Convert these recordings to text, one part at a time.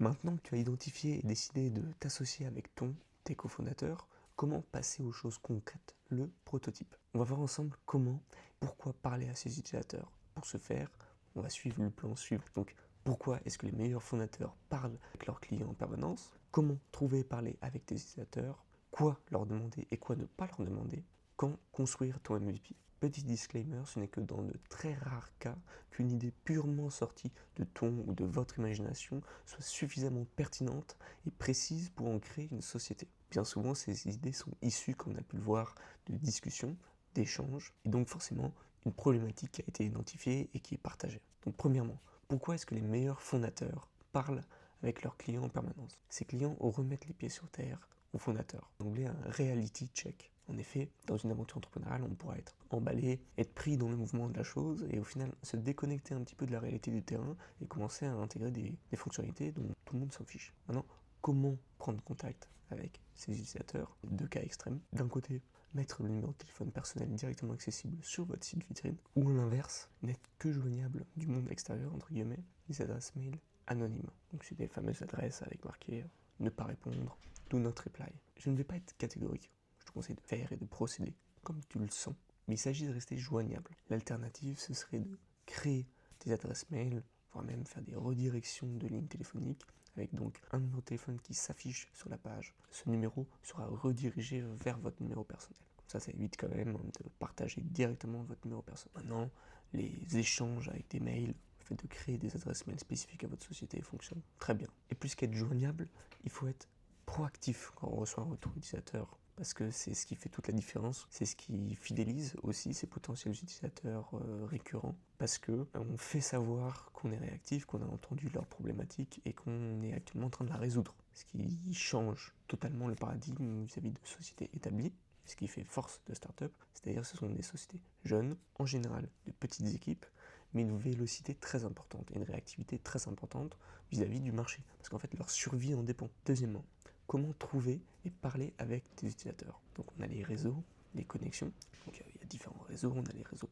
Maintenant que tu as identifié et décidé de t'associer avec tes cofondateurs, comment passer aux choses concrètes, le prototype. On va voir ensemble pourquoi parler à ces utilisateurs. Pour ce faire, on va suivre le plan suivant. Donc, pourquoi est-ce que les meilleurs fondateurs parlent avec leurs clients en permanence? Comment trouver et parler avec tes utilisateurs? Quoi leur demander et quoi ne pas leur demander? Quand construire ton MVP? Petit disclaimer, ce n'est que dans de très rares cas qu'une idée purement sortie de ton ou de votre imagination soit suffisamment pertinente et précise pour en créer une société. Bien souvent, ces idées sont issues, comme on a pu le voir, de discussions, d'échanges, et donc forcément une problématique qui a été identifiée et qui est partagée. Donc premièrement, pourquoi est-ce que les meilleurs fondateurs parlent avec leurs clients en permanence? Ces clients remettent les pieds sur terre aux fondateurs. En anglais, un reality check. En effet, dans une aventure entrepreneuriale, on pourra être emballé, être pris dans le mouvement de la chose et au final se déconnecter un petit peu de la réalité du terrain et commencer à intégrer des fonctionnalités dont tout le monde s'en fiche. Maintenant, comment prendre contact avec ces utilisateurs? Deux cas extrêmes. D'un côté, mettre le numéro de téléphone personnel directement accessible sur votre site vitrine, ou à l'inverse, n'être que joignable du monde extérieur, entre guillemets, des adresses mail anonymes. Donc c'est des fameuses adresses avec marqué ne pas répondre, do not reply. Je ne vais pas être catégorique, je te conseille de faire et de procéder comme tu le sens, mais il s'agit de rester joignable. L'alternative, ce serait de créer des adresses mail, voire même faire des redirections de lignes téléphoniques, avec donc un numéro de téléphone qui s'affiche sur la page. Ce numéro sera redirigé vers votre numéro personnel. Comme ça évite quand même de partager directement votre numéro personnel. Maintenant, les échanges avec des mails, le fait de créer des adresses mail spécifiques à votre société fonctionne très bien. Et plus qu'être joignable, il faut être proactif quand on reçoit un retour utilisateur, parce que c'est ce qui fait toute la différence, c'est ce qui fidélise aussi ces potentiels utilisateurs récurrents, parce que on fait savoir qu'on est réactif, qu'on a entendu leurs problématiques et qu'on est actuellement en train de la résoudre, ce qui change totalement le paradigme vis-à-vis de sociétés établies, ce qui fait force de start-up, c'est-à-dire ce sont des sociétés jeunes, en général de petites équipes, mais une vélocité très importante et une réactivité très importante vis-à-vis du marché, parce qu'en fait leur survie en dépend. Deuxièmement, comment trouver et parler avec tes utilisateurs? Donc on a les réseaux, les connexions, donc il y a différents réseaux, on a les réseaux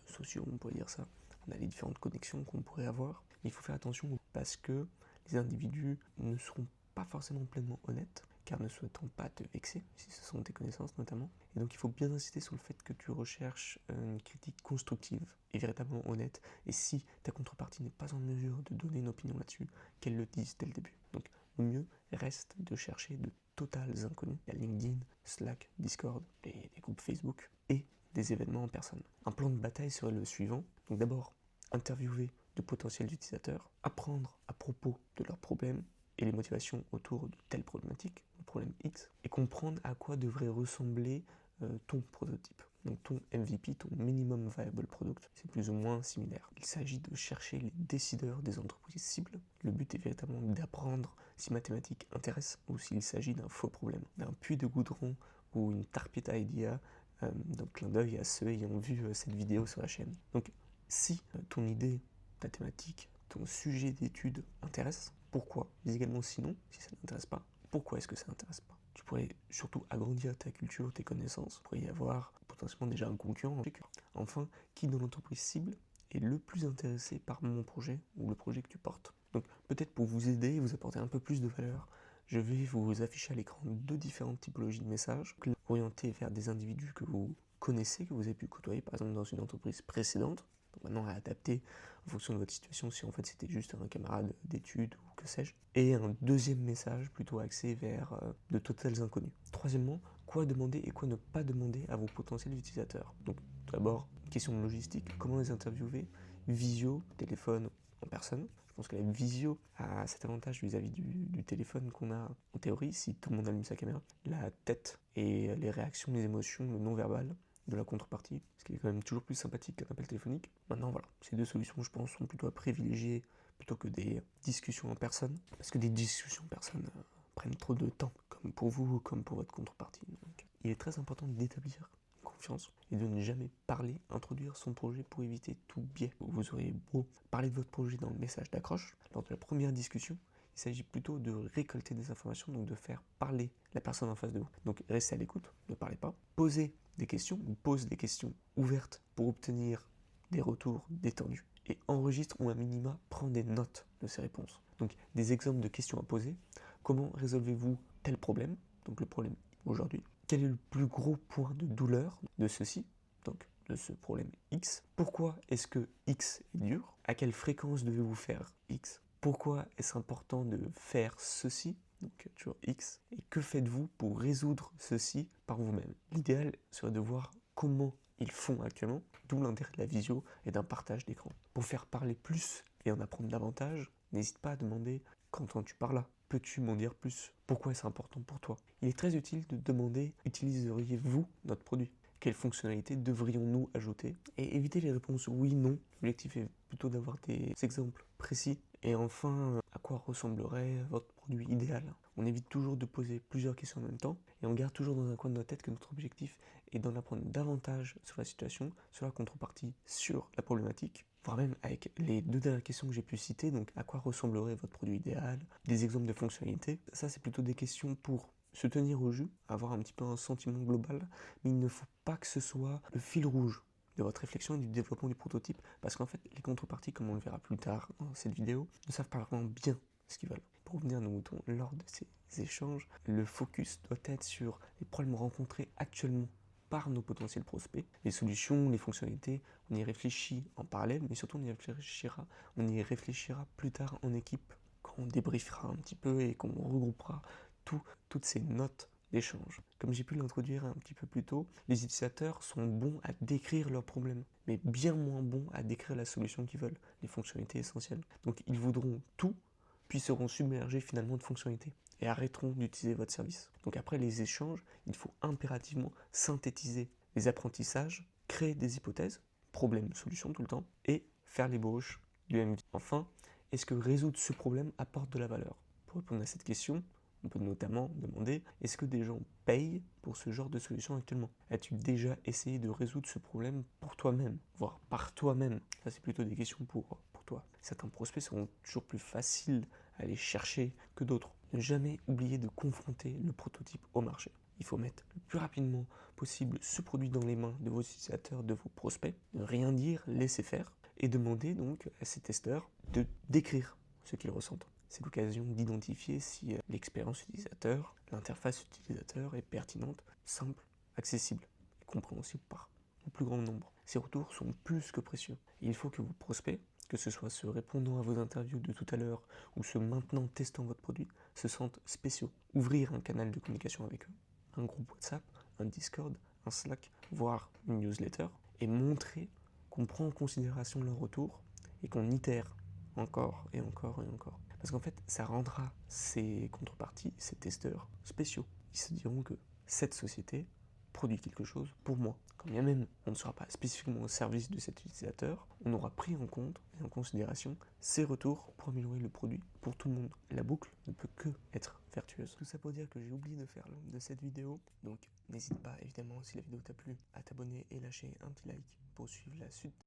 sociaux, on pourrait dire ça, on a les différentes connexions qu'on pourrait avoir, mais il faut faire attention parce que les individus ne seront pas forcément pleinement honnêtes, car ne souhaitant pas te vexer, si ce sont tes connaissances notamment. Et donc il faut bien insister sur le fait que tu recherches une critique constructive et véritablement honnête, et si ta contrepartie n'est pas en mesure de donner une opinion là-dessus, qu'elle le dise dès le début. Donc le mieux reste de chercher de totales inconnus. Il y a LinkedIn, Slack, Discord, des groupes Facebook et des événements en personne. Un plan de bataille serait le suivant. Donc d'abord, interviewer de potentiels utilisateurs, apprendre à propos de leurs problèmes et les motivations autour de telle problématique, le problème X, et comprendre à quoi devrait ressembler ton prototype. Donc ton MVP, ton Minimum Viable Product, c'est plus ou moins similaire. Il s'agit de chercher les décideurs des entreprises cibles. Le but est véritablement d'apprendre si mathématiques intéresse ou s'il s'agit d'un faux problème, d'un puits de goudron ou une tarpita idea, donc clin d'œil à ceux ayant vu cette vidéo sur la chaîne. Donc si ton idée, ta thématique, ton sujet d'étude intéresse, pourquoi? Mais également sinon, si ça n'intéresse pas, pourquoi est-ce que ça n'intéresse pas? Tu pourrais surtout agrandir ta culture, tes connaissances. Il pourrait y avoir potentiellement déjà un concurrent. Enfin, qui dans l'entreprise cible est le plus intéressé par mon projet ou le projet que tu portes? Donc peut-être pour vous aider et vous apporter un peu plus de valeur, je vais vous afficher à l'écran deux différentes typologies de messages orientés vers des individus que vous connaissez, que vous avez pu côtoyer par exemple dans une entreprise précédente. Donc maintenant à adapter en fonction de votre situation, si en fait c'était juste un camarade d'études ou que sais-je. Et un deuxième message plutôt axé vers de totales inconnus. Troisièmement, quoi demander et quoi ne pas demander à vos potentiels utilisateurs. Donc tout d'abord, question de logistique, comment les interviewer, visio, téléphone, en personne. Je pense que la visio a cet avantage vis-à-vis du téléphone qu'on a en théorie, si tout le monde allume sa caméra. La tête et les réactions, les émotions, le non-verbal de la contrepartie, ce qui est quand même toujours plus sympathique qu'un appel téléphonique. Maintenant voilà, ces deux solutions je pense sont plutôt à privilégier plutôt que des discussions en personne, parce que des discussions en personne prennent trop de temps, comme pour vous, comme pour votre contrepartie. Donc, il est très important d'établir confiance et de ne jamais parler, introduire son projet pour éviter tout biais. Vous aurez beau parler de votre projet dans le message d'accroche, lors de la première discussion, il s'agit plutôt de récolter des informations, donc de faire parler la personne en face de vous. Donc restez à l'écoute, ne parlez pas, posez des questions, ou pose des questions ouvertes pour obtenir des retours détendus. Et enregistre ou à minima, prends des notes de ces réponses. Donc des exemples de questions à poser. Comment résolvez-vous tel problème? Donc le problème aujourd'hui. Quel est le plus gros point de douleur de ceci? Donc de ce problème X. Pourquoi est-ce que X est dur? À quelle fréquence devez-vous faire X? Pourquoi est-ce important de faire ceci? Donc tu vois X. Et que faites-vous pour résoudre ceci par vous-même? L'idéal serait de voir comment ils font actuellement, d'où l'intérêt de la visio et d'un partage d'écran. Pour faire parler plus et en apprendre davantage, n'hésite pas à demander « Qu'entends-tu par là? Peux-tu m'en dire plus? Pourquoi est-ce important pour toi ?» Il est très utile de demander « Utiliseriez-vous notre produit? Quelles fonctionnalités devrions-nous ajouter ?» Et éviter les réponses oui, non. L'objectif est plutôt d'avoir des exemples précis. Et enfin, à quoi ressemblerait votre produit idéal? On évite toujours de poser plusieurs questions en même temps et on garde toujours dans un coin de notre tête que notre objectif est d'en apprendre davantage sur la situation, sur la contrepartie, sur la problématique, voire même avec les deux dernières questions que j'ai pu citer, donc à quoi ressemblerait votre produit idéal, des exemples de fonctionnalités. Ça, c'est plutôt des questions pour se tenir au jus, avoir un petit peu un sentiment global, mais il ne faut pas que ce soit le fil rouge de votre réflexion et du développement du prototype, parce qu'en fait, les contreparties, comme on le verra plus tard dans cette vidéo, ne savent pas vraiment bien ce qu'ils veulent. Pour revenir à nos moutons, lors de ces échanges, le focus doit être sur les problèmes rencontrés actuellement par nos potentiels prospects, les solutions, les fonctionnalités, on y réfléchit en parallèle, mais surtout on y réfléchira plus tard en équipe, quand on débriefera un petit peu et qu'on regroupera toutes ces notes d'échange. Comme j'ai pu l'introduire un petit peu plus tôt, les utilisateurs sont bons à décrire leurs problèmes, mais bien moins bons à décrire la solution qu'ils veulent, les fonctionnalités essentielles. Donc ils voudront tout, puis seront submergés finalement de fonctionnalités et arrêteront d'utiliser votre service. Donc après les échanges, il faut impérativement synthétiser les apprentissages, créer des hypothèses, problème, solution tout le temps, et faire l'ébauche du MVP. Enfin, est-ce que résoudre ce problème apporte de la valeur? Pour répondre à cette question, on peut notamment demander, est-ce que des gens payent pour ce genre de solution actuellement? As-tu déjà essayé de résoudre ce problème pour toi-même, voire par toi-même? Ça, c'est plutôt des questions pour toi. Certains prospects seront toujours plus faciles à aller chercher que d'autres. Ne jamais oublier de confronter le prototype au marché. Il faut mettre le plus rapidement possible ce produit dans les mains de vos utilisateurs, de vos prospects, ne rien dire, laisser faire, et demander donc à ces testeurs de décrire ce qu'ils ressentent. C'est l'occasion d'identifier si l'expérience utilisateur, l'interface utilisateur est pertinente, simple, accessible et compréhensible par le plus grand nombre. Ces retours sont plus que précieux. Et il faut que vos prospects, que ce soit ceux répondant à vos interviews de tout à l'heure ou ceux maintenant testant votre produit, se sentent spéciaux. Ouvrir un canal de communication avec eux, un groupe WhatsApp, un Discord, un Slack, voire une newsletter, et montrer qu'on prend en considération leur retour et qu'on itère encore et encore et encore. Parce qu'en fait, ça rendra ces contreparties, ces testeurs spéciaux. Ils se diront que cette société produit quelque chose pour moi. Quand bien même on ne sera pas spécifiquement au service de cet utilisateur, on aura pris en compte et en considération ces retours pour améliorer le produit pour tout le monde. La boucle ne peut que être vertueuse. Tout ça pour dire que j'ai oublié de faire l'ombre de cette vidéo, donc n'hésite pas évidemment si la vidéo t'a plu à t'abonner et lâcher un petit like pour suivre la suite.